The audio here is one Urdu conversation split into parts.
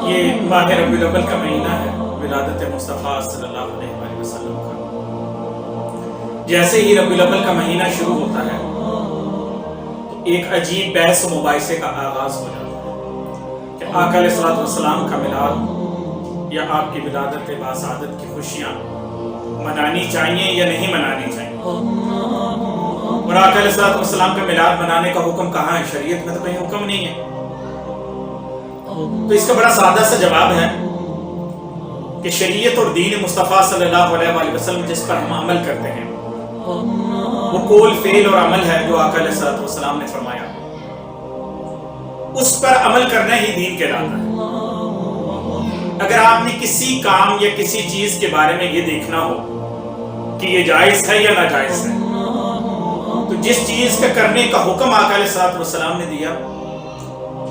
یہ ماہ ربیع الاول کا مہینہ ہے، ولادت مصطفیٰ صلی اللہ علیہ وآلہ وسلم کا۔ جیسے ہی ربیع الاول کا مہینہ شروع ہوتا ہے تو ایک عجیب بحث و مباحثے کا آغاز ہو جاتا ہے کہ آقا علیہ الصلوۃ والسلام کا میلاد یا آپ کی ولادت باسعادت کی خوشیاں منانی چاہیے یا نہیں منانی چاہیے، اور آقا علیہ الصلوۃ والسلام کا میلاد منانے کا حکم کہاں ہے؟ شریعت میں تو کہیں حکم نہیں ہے۔ تو اس کا بڑا سادہ سا جواب ہے کہ شریعت اور دین مصطفیٰ صلی اللہ علیہ وآلہ وسلم جس پر ہم عمل کرتے ہیں وہ قول فعل اور عمل ہے جو آقا علیہ الصلوۃ والسلام نے فرمایا، اس پر عمل کرنا ہی دین کہلاتا ہے۔ اگر آپ نے کسی کام یا کسی چیز کے بارے میں یہ دیکھنا ہو کہ یہ جائز ہے یا ناجائز ہے، تو جس چیز کا کرنے کا حکم آقا علیہ الصلوۃ والسلام نے دیا،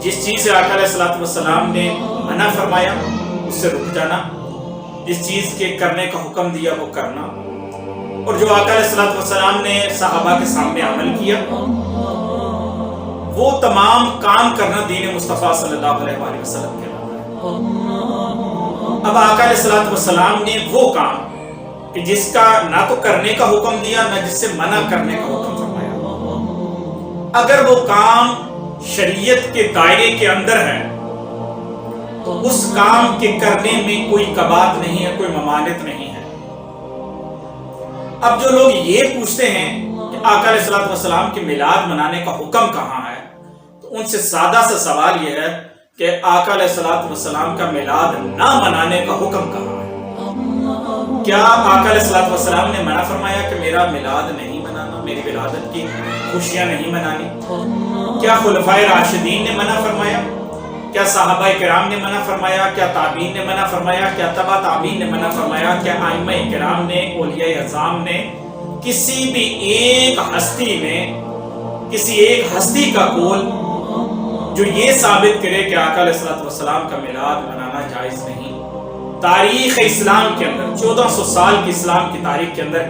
جس چیز سے آقا علیہ الصلوۃ والسلام نے منع فرمایا اس سے رک جانا، جس چیز کے کرنے کا حکم دیا وہ کرنا، اور جو آقا علیہ الصلوۃ والسلام نے صحابہ کے سامنے عمل کیا وہ تمام کام کرنا دین مصطفیٰ صلی اللہ علیہ وآلہ وسلم کے نام ہے۔ اب آقا علیہ الصلوۃ والسلام نے وہ کام کہ جس کا نہ تو کرنے کا حکم دیا نہ جس سے منع کرنے کا حکم فرمایا، اگر وہ کام شریعت کے دائرے کے اندر ہے تو اس کام کے کرنے میں کوئی کباط نہیں ہے، کوئی ممانعت نہیں ہے۔ اب جو لوگ یہ پوچھتے ہیں کہ آقا علیہ الصلوۃ والسلام کے میلاد منانے کا حکم کہاں ہے، تو ان سے سادہ سا سوال یہ ہے کہ آقا علیہ الصلوۃ والسلام کا میلاد نہ منانے کا حکم کہاں ہے؟ کیا آقا علیہ الصلوۃ والسلام نے منع فرمایا کہ میرا میلاد نہیں منانا، میری ولادت کی خوشیاں نہیں منانی؟ کیا خلفائے راشدین نے منع فرمایا؟ کیا صحابہ کرام نے منع فرمایا؟ کیا تابعین نے منع فرمایا؟ کیا تبع تابعین نے منع فرمایا؟ کیا ائمہ کرام نے، اولیاء اعظام نے، کسی بھی ایک ہستی نے، کسی ایک ہستی کا قول جو یہ ثابت کرے کہ آقا علیہ الصلوۃ والسلام کا میلاد منانا جائز نہیں؟ تاریخ اسلام کے اندر 1400 سال کی اسلام کی تاریخ کے اندر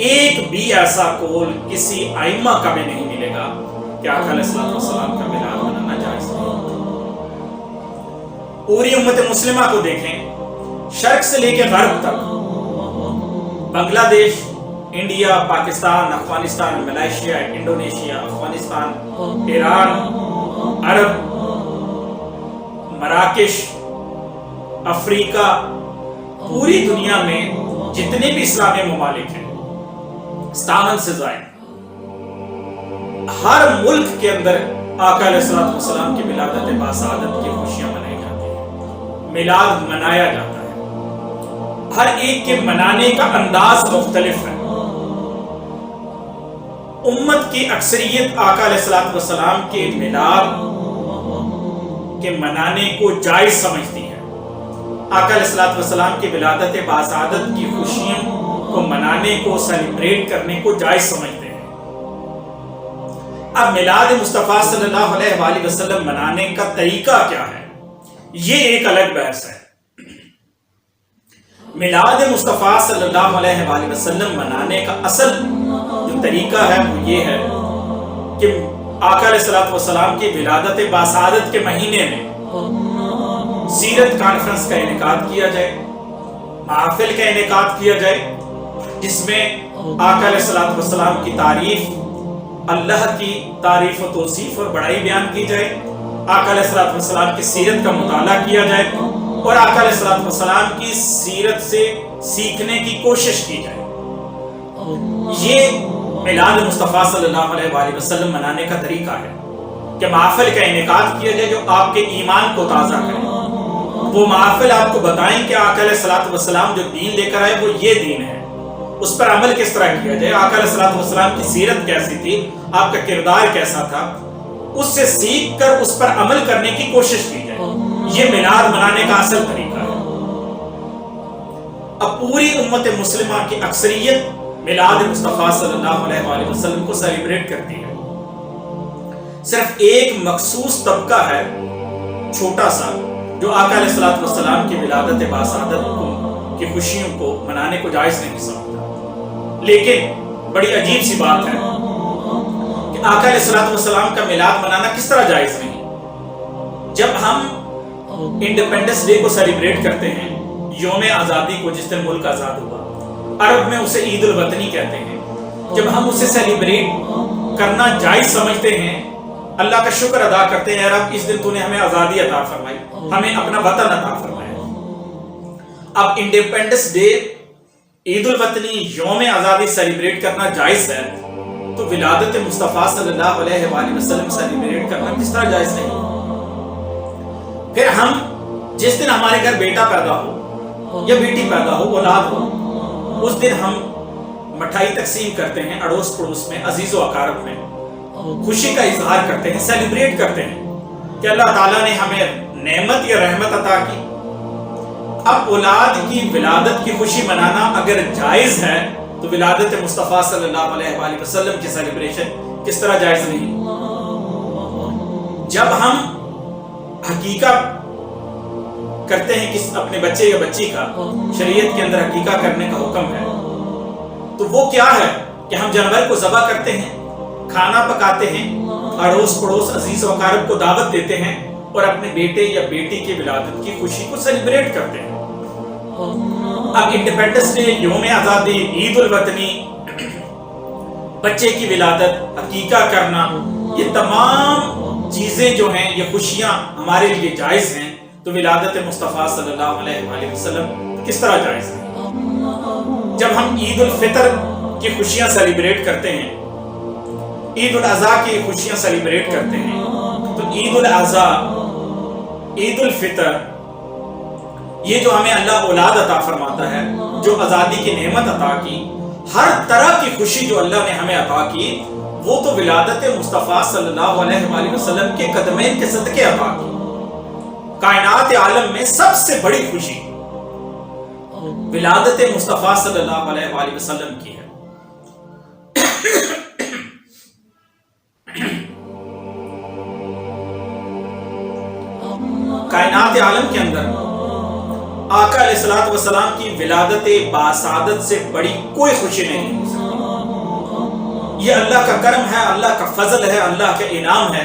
ایک بھی ایسا قول کسی ائمہ کا بھی نہیں ملے گا کہ آقا علیہ الصلوۃ والسلام کا میلاد منانا جائز نہیں۔ پوری امت مسلمہ کو دیکھیں، شرق سے لے کے غرب تک، Bangladesh, India, Pakistan, Afghanistan, Malaysia, Indonesia, Afghanistan, Iran, عرب، مراکش، افریقہ، پوری دنیا میں جتنے بھی اسلامی ممالک ہیں 57 سے زائد، ہر ملک کے اندر آقا علیہ الصلوۃ والسلام کی ولادت باسعادت کی خوشیاں منائی جاتی ہیں، میلاد منایا جاتا ہے۔ ہر ایک کے منانے کا انداز مختلف ہے۔ امت کی اکثریت آقا علیہ الصلوۃ والسلام کے میلاد کے منانے کو جائز سمجھتی ہے، آقا علیہ الصلوۃ والسلام کی ولادت باسعادت کی خوشیوں کو منانے کو، سیلیبریٹ کرنے کو جائز سمجھتے ہیں۔ اب میلاد مصطفیٰ صلی اللہ علیہ وآلہ وسلم منانے کا طریقہ کیا ہے، یہ ایک الگ بحث ہے۔ میلاد مصطفیٰ صلی اللہ علیہ وآلہ وسلم منانے کا اصل جو طریقہ ہے وہ یہ ہے کہ آقا علیہ الصلوۃ والسلام کی ولادت باسعادت کے مہینے میں سیرت کانفرنس کا انعقاد کیا جائے، محافل کا انعقاد کیا جائے، جس میں آقا علیہ الصلوۃ والسلام کی تعریف، اللہ کی تعریف و توصیف اور بڑائی بیان کی جائے، آقا علیہ الصلوۃ والسلام کی سیرت کا مطالعہ کیا جائے اور آقا علیہ الصلوۃ والسلام کی سیرت سے سیکھنے کی کوشش کی جائے۔ یہ میلاد مصطفیٰ صلی اللہ علیہ وآلہ وسلم منانے کا طریقہ ہے کہ محافل کا انعقاد کیا جائے جو آپ کے ایمان کو تازہ کرے۔ وہ محافل آپ کو بتائیں کہ آقا علیہ الصلوۃ والسلام جو دین لے کر آئے وہ یہ دین ہے، اس پر عمل کس طرح کیا جائے، آقا علیہ الصلوۃ والسلام کی سیرت کیسی تھی، آپ کا کردار کیسا تھا، اس سے سیکھ کر اس پر عمل کرنے کی کوشش کی جائے۔ یہ میلاد منانے کا اصل طریقہ ہے۔ اب پوری امت مسلمہ کی اکثریت میلاد مصطفیٰ صلی اللہ علیہ وآلہ وسلم کو سیلیبریٹ کرتی ہے۔ صرف ایک مخصوص طبقہ ہے چھوٹا سا جو آقا علیہ الصلوۃ والسلام کی ولادت باسعادت کی خوشیوں کو منانے کو جائز نہیں سمجھتا۔ لیکن بڑی عجیب سی بات ہے کہ آقا علیہ الصلوۃ والسلام کا میلاد منانا کس طرح جائز نہیں؟ جب ہم انڈیپینڈنس ڈے کو سیلیبریٹ کرتے ہیں، یوم آزادی کو جس دن ملک آزاد ہوا، عرب میں اسے عید الوطنی کہتے ہیں۔ جب ہم اسے سیلیبریٹ کرنا جائز سمجھتے ہیں، اللہ کا شکر ادا کرتے ہیں، رب اس دن تو نے ہمیں آزادی عطا فرمائی، ہمیں اپنا وطن عطا فرمایا۔ اب انڈیپینڈنس ڈے، عید الوطنی، یوم آزادی سیلیبریٹ کرنا جائز ہے، تو ولادت مصطفیٰ صلی اللہ علیہ وآلہ وسلم سیلیبریٹ کرنا کس طرح جائز نہیں؟ پھر ہم جس دن ہمارے گھر بیٹا پیدا ہو یا بیٹی پیدا ہو، اولاد ہو، اس دن ہم مٹھائی تقسیم کرتے ہیں، اڑوس پڑوس میں، عزیز و اقارب میں، خوشی کا اظہار کرتے ہیں، سیلیبریٹ کرتے ہیں کہ اللہ تعالیٰ نے ہمیں نعمت یا رحمت عطا کی۔ اب اولاد کی ولادت کی خوشی منانا اگر جائز ہے، تو ولادت مصطفیٰ صلی اللہ علیہ وآلہ وسلم کی سیلیبریشن کس طرح جائز نہیں؟ جب ہم حقیقہ کرتے ہیں کس اپنے بچے یا بچی کا، شریعت کے اندر حقیقہ کرنے کا حکم ہے، تو وہ کیا ہے کہ ہم جانور کو ذبح کرتے ہیں، کھانا پکاتے ہیں، اڑوس پڑوس عزیز و اقارب کو دعوت دیتے ہیں اور اپنے بیٹے یا بیٹی کی ولادت کی خوشی کو سیلیبریٹ کرتے ہیں۔ اب انڈیپینڈنس ڈے، یوم آزادی، عید الوطنی، بچے کی ولادت، عقیقہ کرنا، یہ تمام چیزیں جو ہیں، یہ خوشیاں ہمارے لیے جائز ہیں، تو ولادت مصطفیٰ صلی اللہ علیہ وآلہ وسلم کس طرح جائز ہے؟ جب ہم عید الفطر کی خوشیاں سیلیبریٹ کرتے ہیں، عید الاضحیٰ کی خوشیاں سیلیبریٹ کرتے ہیں، تو عید الاضحیٰ، عید الفطر، یہ جو ہمیں اللہ اولاد عطا فرماتا ہے، جو آزادی کی نعمت عطا کی، ہر طرح کی خوشی جو اللہ نے ہمیں عطا کی، وہ تو ولادت مصطفیٰ صلی اللہ علیہ وآلہ وسلم کے قدمین کے صدقے عطا کی۔ کائنات عالم میں سب سے بڑی خوشی ولادت مصطفیٰ صلی اللہ علیہ وآلہ وسلم کی ہے۔ کائنات عالم کے اندر آقا علیہ الصلوۃ والسلام کی ولادت باسعادت سے بڑی کوئی خوشی نہیں ہو سکتی۔ یہ اللہ کا کرم ہے، اللہ کا فضل ہے، اللہ کا انعام ہے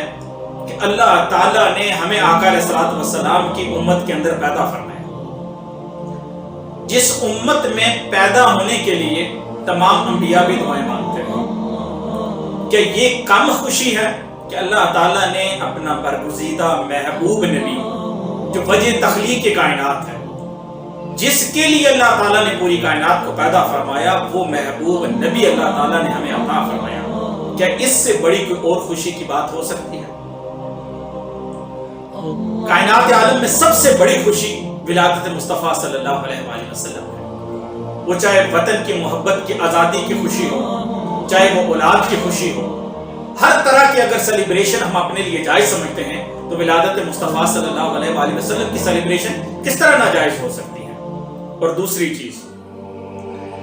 کہ اللہ تعالیٰ نے ہمیں آقا علیہ الصلوۃ والسلام کی امت کے اندر پیدا فرمایا۔ جس امت میں پیدا ہونے کے لیے تمام انبیاء بھی دعائیں مانگتے ہیں کہ یہ کم خوشی ہے کہ اللہ تعالیٰ نے اپنا برگزیدہ محبوب نبی، جو وجہ تخلیق کائنات ہے، جس کے لیے اللہ تعالیٰ نے پوری کائنات کو پیدا فرمایا، وہ محبوب نبی اللہ تعالیٰ نے ہمیں عطا فرمایا۔ کیا اس سے بڑی کوئی اور خوشی کی بات ہو سکتی ہے؟ کائنات عالم میں سب سے بڑی خوشی ولادت مصطفیٰ صلی اللہ علیہ وآلہ وسلم ہے۔ وہ چاہے وطن کی محبت کی آزادی کی خوشی ہو، چاہے وہ اولاد کی خوشی ہو، ہر طرح کی اگر سیلیبریشن ہم اپنے لیے جائز سمجھتے ہیں، تو ولادت مصطفیٰ صلی اللہ علیہ وآلہ وسلم کی سیلیبریشن کس طرح ناجائز ہو سکتی ہے؟ اور دوسری چیز،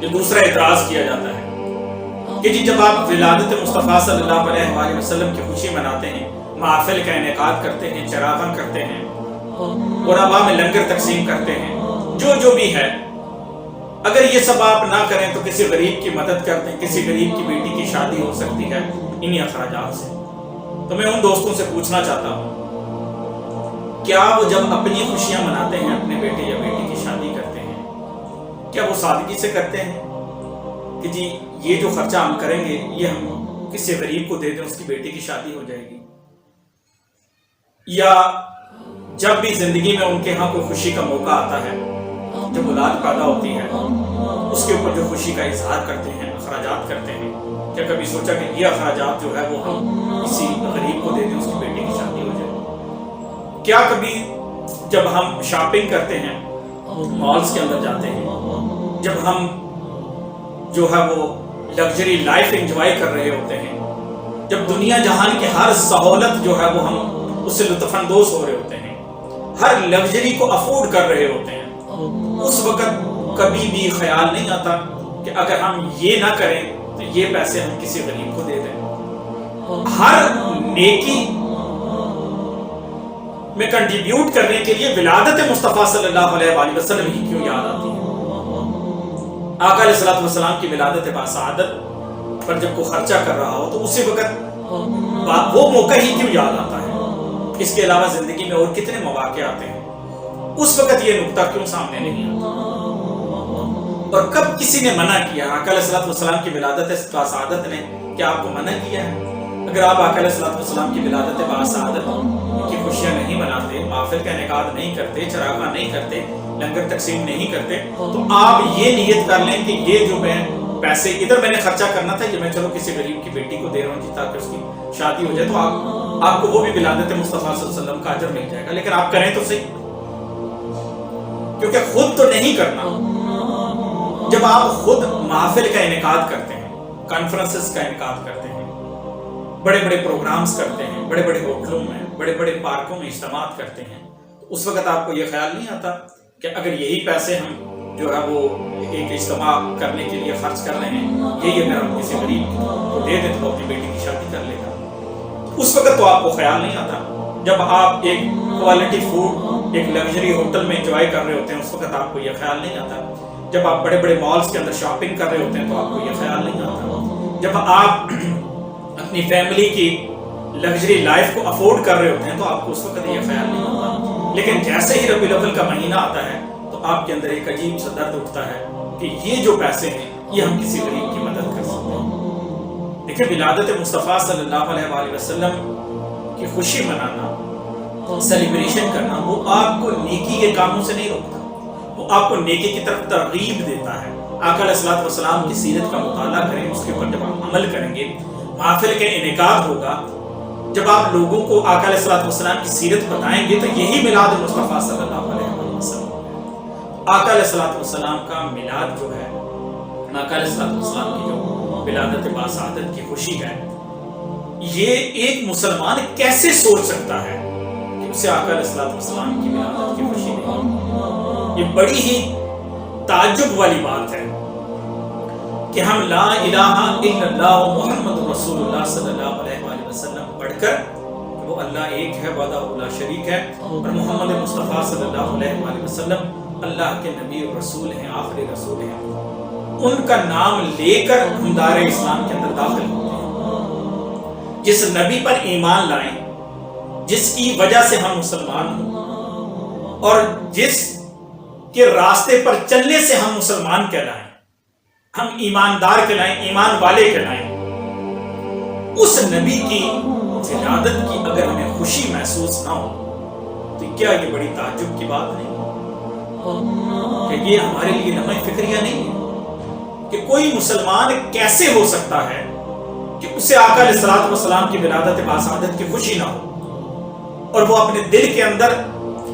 جو دوسرا اعتراض کیا جاتا ہے کہ جی جب آپ ولادت مصطفیٰ صلی اللہ علیہ وآلہ وسلم کی خوشی مناتے ہیں، محافل کا انعقاد کرتے ہیں، چراغاں کرتے ہیں، غرباء میں لنگر تقسیم کرتے ہیں، جو بھی ہے، اگر یہ سب آپ نہ کریں تو کسی غریب کی مدد کرتے ہیں، کسی غریب کی بیٹی کی شادی ہو سکتی ہے انہی اخراجات سے۔ تو میں ان دوستوں سے پوچھنا چاہتا ہوں، کیا وہ جب اپنی خوشیاں مناتے ہیں، اپنے بیٹے یا بیٹی کی شادی کرتے ہیں، کیا وہ سادگی سے کرتے ہیں کہ جی یہ جو خرچہ ہم کریں گے یہ ہم کسی غریب کو دے دیں، اس کی بیٹی کی شادی ہو جائے گی؟ یا جب بھی زندگی میں ان کے ہاں کوئی خوشی کا موقع آتا ہے، جب اولاد پیدا ہوتی ہے، اس کے اوپر جو خوشی کا اظہار کرتے ہیں، اخراجات کرتے ہیں، کیا کبھی سوچا کہ یہ اخراجات جو ہے وہ ہم کسی غریب کو دے دیں، اس کی بیٹی کی شادی ہو جائے؟ کیا کبھی جب ہم شاپنگ کرتے ہیں، مالز کے اندر جاتے ہیں، جب ہم جو ہے وہ لگژری لائف انجوائے کر رہے ہوتے ہیں، جب دنیا جہان کی ہر سہولت جو ہے وہ ہم اس سے لطف اندوز ہو رہے ہوتے ہیں، ہر لگژری کو افورڈ کر رہے ہوتے ہیں، اس وقت کبھی بھی خیال نہیں آتا کہ اگر ہم یہ نہ کریں تو یہ پیسے ہم کسی غریب کو دے دیں؟ ہر نیکی میں کنٹریبیوٹ کرنے کے لیے ولادت مصطفیٰ صلی اللہ علیہ وآلہ وسلم ہی کیوں یاد آتی ہے؟ آقا علیہ الصلوۃ والسلام کی ولادت باسعادت پر جب کوئی خرچہ کر رہا ہو تو اسی وقت وہ موقع ہی کیوں یاد آتا ہے؟ اس کے علاوہ زندگی میں اور کتنے مواقع آتے ہیں اس وقت یہ نقطہ کیوں سامنے نہیں آتا؟ اور کب کسی نے منع کیا؟ آقا علیہ الصلوۃ والسلام کی ولادت باسعادت نے کیا آپ کو منع کیا ہے؟ اگر آپ آقا علیہ الصلوۃ والسلام کی ولادت باسعادت کی خوشیاں نہیں مناتے، محفل کا انعقاد نہیں کرتے، چراغاں نہیں کرتے، لنگر تقسیم نہیں کرتے، تو آپ یہ نیت کر لیں کہ یہ جو میں پیسے ادھر میں نے خرچہ کرنا تھا، یہ میں چلو کسی غریب کی بیٹی کو دے رہا ہوں جی تاکہ اس کی شادی ہو جائے، تو آپ کو وہ بھی ولادت مصطفیٰ صلی اللہ علیہ وسلم کا اجر مل جائے گا۔ لیکن آپ کریں تو صحیح، کیونکہ خود تو نہیں کرنا۔ جب آپ خود محفل کا انعقاد کرتے ہیں، کانفرنسز کا انعقاد کرتے ہیں، بڑے بڑے پروگرامز کرتے ہیں، بڑے بڑے ہوٹلوں میں، بڑے بڑے پارکوں میں اجتماعات کرتے ہیں، تو اس وقت آپ کو یہ خیال نہیں آتا کہ اگر یہی پیسے ہم جو ہے وہ ایک اجتماع کرنے کے لیے خرچ کر رہے ہیں، یہی اگر ہم کسی غریب کو دے دیں تو اپنی بیٹی کی شادی کر لے گا، اس وقت تو آپ کو خیال نہیں آتا۔ جب آپ ایک کوالٹی فوڈ ایک لگژری ہوٹل میں انجوائے کر رہے ہوتے ہیں، اس وقت آپ کو یہ خیال نہیں آتا۔ جب آپ بڑے بڑے مالز کے اندر شاپنگ کر رہے ہوتے ہیں تو آپ کو یہ خیال نہیں آتا۔ جب آپ اپنی فیملی کی لگژری لائف کو افورڈ کر رہے ہوتے ہیں تو آپ کو اس وقت یہ خیال نہیں ہوتا۔ لیکن جیسے ہی ربیع الاول کا مہینہ آتا ہے تو آپ کے اندر ایک عجیب سا درد اٹھتا ہے کہ یہ جو پیسے ہیں یہ ہم کسی غریب کی مدد کر سکتے ہیں۔ دیکھیں، ولادت مصطفیٰ صلی اللہ علیہ وآلہ وسلم کی خوشی منانا، سیلیبریشن کرنا، وہ آپ کو نیکی کے کاموں سے نہیں روکتا، وہ آپ کو نیکی کی طرف ترغیب دیتا ہے۔ آقا علیہ الصلوۃ والسلام کی سیرت کا مطالعہ کریں، اس کے اوپر جب آپ عمل کریں گے، محافل کے انعقاد ہوگا، جب آپ لوگوں کو آقا علیہ الصلوۃ والسلام کی سیرت بتائیں گے تو یہی میلاد مصطفیٰ صلی اللہ علیہ وسلم ہے۔ آقا علیہ الصلوۃ والسلام کا میلاد جو ہے، آقا علیہ الصلوۃ والسلام کی جو ولادت باسعادت کی خوشی ہے، یہ ایک مسلمان کیسے سوچ سکتا ہے کہ اسے آقا علیہ الصلوۃ والسلام کی ولادت کی خوشی نہیں؟ یہ بڑی ہی تعجب والی بات ہے کہ ہم لا الہ الا اللہ محمد رسول اللہ صلی اللہ علیہ وآلہ وسلم پڑھ کر، وہ اللہ ایک ہے، وحدہ لا شریک ہے، اور محمد مصطفیٰ صلی اللہ علیہ وآلہ وسلم اللہ کے نبی اور رسول ہیں، آخری رسول ہیں، ان کا نام لے کر ہم دار اسلام کے اندر داخل ہوتے ہیں۔ جس نبی پر ایمان لائیں، جس کی وجہ سے ہم مسلمان ہوں، اور جس کے راستے پر چلنے سے ہم مسلمان کہلائیں، ہم ایماندار کہلائیں، ایمان والے کہلائیں، اس نبی کی ولادت کی اگر ہمیں خوشی محسوس نہ ہو تو کیا یہ بڑی تعجب کی بات نہیں کہ یہ ہمارے لیے لمحہ فکریہ نہیں ہے کہ کوئی مسلمان کیسے ہو سکتا ہے کہ اسے آقا علیہ الصلوۃ والسلام کی ولادت باسعادت کی خوشی نہ ہو اور وہ اپنے دل کے اندر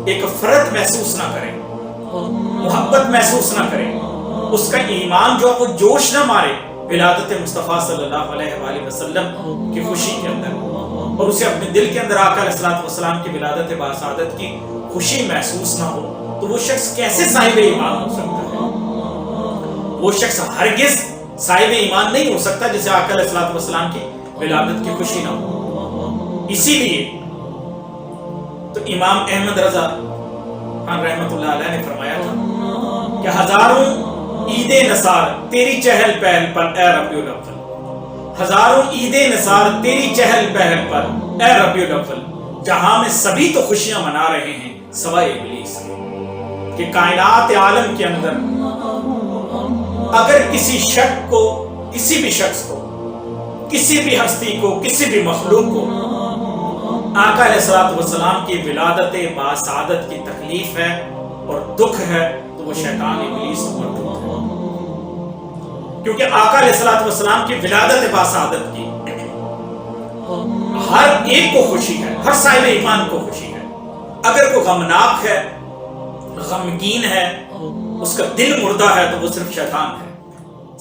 ایک فرحت محسوس نہ کرے، محبت محسوس نہ کرے، اس کا ایمان جو وہ جوش نہ مارے ولادت مصطفیٰ صلی اللہ علیہ وآلہ وسلم کی خوشی کے اندر، اور اسے اپنے دل کے اندر آقا علیہ الصلوۃ والسلام کی ولادت باسعادت کی خوشی محسوس نہ ہو، تو وہ شخص کیسے صاحب ایمان ہو سکتا ہے؟ وہ شخص ہرگز صاحب ایمان نہیں ہو سکتا جسے آقا علیہ الصلوۃ والسلام کی ولادت کی خوشی نہ ہو۔ اسی لیے تو امام احمد رضا خان رحمۃ اللہ علیہ نے فرمایا تھا کہ ہزاروں عید نثار تیری چہل پہل پر اے ربیع الاول، ہزاروں عید نثار تیری چہل پہل پر اے ربیع الاول، جہاں میں سبھی تو خوشیاں منا رہے ہیں سوائے ابلیس کہ کائنات عالم کے اندر اگر کسی شخص کو، کسی بھی شخص کو، کسی بھی ہستی کو، کسی بھی مخلوق کو آقا علیہ الصلوۃ والسلام کی ولادت باسعادت کی تکلیف ہے اور دکھ ہے تو وہ شیطان ابلیس مردود ہے، کیونکہ آقا علیہ الصلوۃ والسلام کی ولادت باسعادت کی ہر ایک کو خوشی ہے، ہر صاحب ایمان کو خوشی ہے۔ اگر کوئی غمناک ہے، غمگین ہے، اس کا دل مردہ ہے تو وہ صرف شیطان ہے۔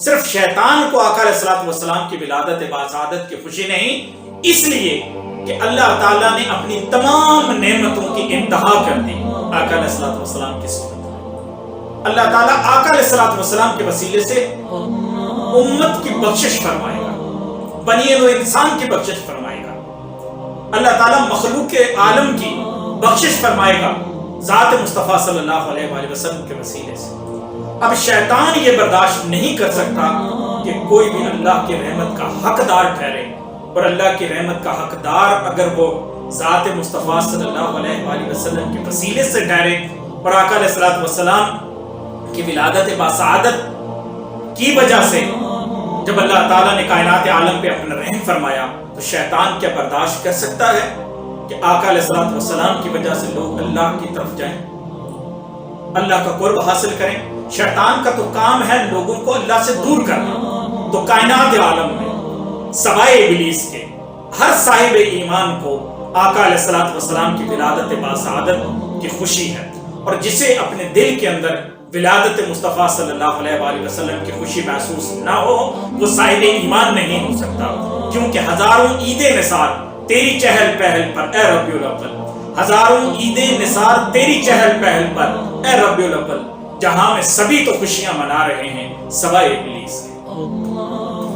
صرف شیطان کو آقا علیہ الصلوۃ والسلام کی ولادت باسعادت کی خوشی نہیں، اس لیے کہ اللہ تعالیٰ نے اپنی تمام نعمتوں کی انتہا کر دی آقا علیہ الصلوۃ والسلام کی صورت میں۔ اللہ تعالیٰ آقا علیہ الصلوۃ والسلام کے وسیلے سے امت کی بخشش فرمائے گا، بنی نوع انسان کی بخشش فرمائے گا، اللہ تعالیٰ مخلوق عالم کی بخشش فرمائے گا ذات مصطفیٰ صلی اللہ علیہ وآلہ وسلم کے وسیلے سے۔ اب شیطان یہ برداشت نہیں کر سکتا کہ کوئی بھی اللہ کی رحمت کا حقدار ٹھہرے، اور اللہ کی رحمت کا حقدار اگر وہ ذات مصطفیٰ صلی اللہ علیہ وآلہ وسلم کے وسیلے سے ٹھہرے اور آقا علیہ الصلوۃ والسلام کی ولادت باسعادت کی وجہ سے جب اللہ تعالیٰ نے کائنات عالم پہ اپنا رحم فرمایا تو شیطان کیا برداشت کر سکتا ہے کہ آقا علیہ الصلوۃ والسلام کی وجہ سے لوگ اللہ کی طرف جائیں، اللہ کا قرب حاصل کریں؟ شیطان کا تو کام ہے لوگوں کو اللہ سے دور کرنا۔ تو کائنات عالم میں سوائے ابلیس کے ہر صاحب ایمان کو آقا علیہ الصلوۃ والسلام کی ولادت باسعادت کی خوشی ہے، اور جسے اپنے دل کے اندر ولادت مصطفیٰ صلی اللہ علیہ وآلہ وسلم کی خوشی محسوس نہ ہو وہ صاحب ایمان نہیں ہو سکتا، کیونکہ ہزاروں عیدیں نثار تیری چہل پہل پر اے ربیع الاول، ہزاروں عیدیں نثار تیری چہل پہل پر اے ربیع الاول، جہاں میں سبھی تو خوشیاں منا رہے ہیں سوائے ابلیس کے۔